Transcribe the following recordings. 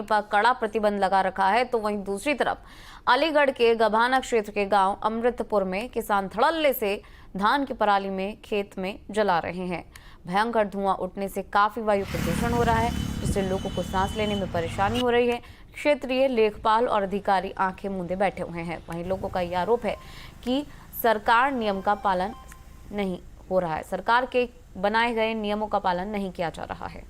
पर कड़ा प्रतिबंध लगा रखा है, तो वहीं दूसरी तरफ अलीगढ़ के गभाना क्षेत्र के गांव अमृतपुर में किसान धड़ल्ले से धान की पराली में खेत में जला रहे हैं। भयंकर धुआं उठने से काफी वायु प्रदूषण हो रहा है, जिससे लोगों को सांस लेने में परेशानी हो रही है। क्षेत्रीय लेखपाल और अधिकारी आंखें मूंदे बैठे हुए हैं। वहीं लोगों का यह आरोप है कि सरकार नियम का पालन नहीं हो रहा है, सरकार के बनाए गए नियमों का पालन नहीं किया जा रहा है।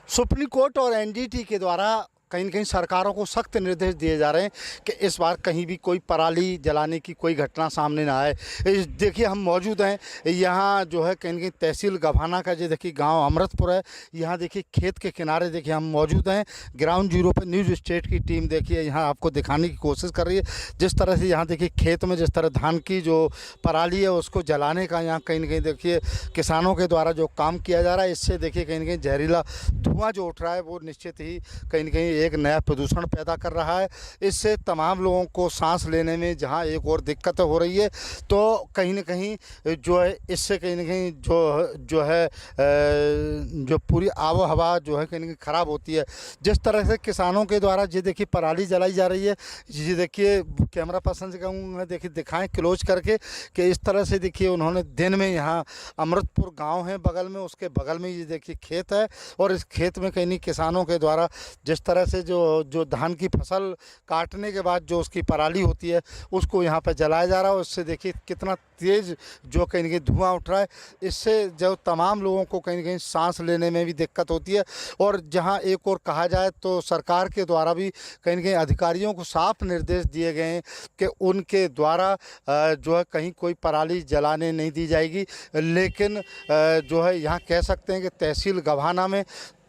सुप्रीम कोर्ट और एनजीटी के द्वारा कहीं न कहीं सरकारों को सख्त निर्देश दिए जा रहे हैं कि इस बार कहीं भी कोई पराली जलाने की कोई घटना सामने ना आए। देखिए, हम मौजूद हैं यहाँ जो है कहीं न कहीं तहसील गभाना का जो देखिए गांव अमृतपुर है। यहाँ देखिए खेत के किनारे देखिए हम मौजूद हैं। ग्राउंड जीरो पर न्यूज़ स्टेट की टीम देखिए यहाँ आपको दिखाने की कोशिश कर रही है। जिस तरह से यहाँ देखिए खेत में जिस तरह धान की जो पराली है उसको जलाने का यहाँ कहीं न कहीं देखिए किसानों के द्वारा जो काम किया जा रहा है, इससे देखिए कहीं न कहीं जहरीला धुआं जो उठ रहा है वो निश्चित ही कहीं न कहीं एक नया प्रदूषण पैदा कर रहा है। इससे तमाम लोगों को सांस लेने में जहां एक और दिक्कत हो रही है, तो कहीं न कहीं जो है इससे कहीं न कहीं जो पूरी आबो हवा जो है कहीं न कहीं ख़राब होती है। जिस तरह से किसानों के द्वारा ये देखिए पराली जलाई जा रही है, ये देखिए कैमरा पर्सन से कहूँगा देखिए दिखाएं क्लोज करके कि इस तरह से देखिए उन्होंने दिन में यहाँ अमृतपुर गाँव है बगल में, उसके बगल में ये देखिए खेत है और इस खेत में कहीं किसानों के द्वारा जिस तरह से जो धान की फसल काटने के बाद जो उसकी पराली होती है उसको यहाँ पर जलाया जा रहा है। उससे देखिए कितना तेज़ जो कहीं न कहीं धुआं उठ रहा है। इससे जो तमाम लोगों को कहीं न कहीं सांस लेने में भी दिक्कत होती है। और जहाँ एक और कहा जाए तो सरकार के द्वारा भी कहीं न कहीं अधिकारियों को साफ निर्देश दिए गए हैं कि उनके द्वारा जो है कहीं कोई पराली जलाने नहीं दी जाएगी। लेकिन जो है यहाँ कह सकते हैं कि तहसील गभाना में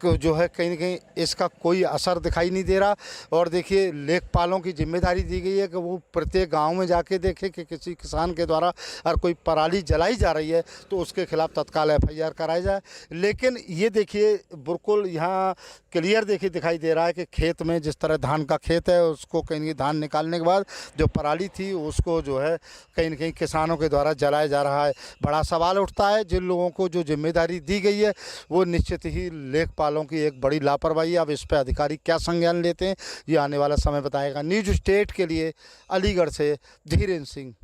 जो है कहीं न कहीं इसका कोई असर दिखाई नहीं दे रहा। और देखिए लेखपालों की जिम्मेदारी दी गई है कि वो प्रत्येक गांव में जाके देखें कि किसी किसान के द्वारा अगर कोई पराली जलाई जा रही है तो उसके खिलाफ तत्काल एफआईआर कराई जाए। लेकिन ये देखिए बिल्कुल यहाँ क्लियर देखिए दिखाई दे रहा है कि खेत में जिस तरह धान का खेत है उसको कहीं न कहीं धान निकालने के बाद जो पराली थी उसको जो है कहीं न कहीं किसानों के द्वारा जलाया जा रहा है। बड़ा सवाल उठता है, जिन लोगों को जो जिम्मेदारी दी गई है वो निश्चित ही लेखपालों की एक बड़ी लापरवाही। अब इस पर अधिकारी क्या संज्ञान लेते हैं ये आने वाला समय बताएगा। न्यूज़ स्टेट के लिए अलीगढ़ से धीरेन्द्र सिंह।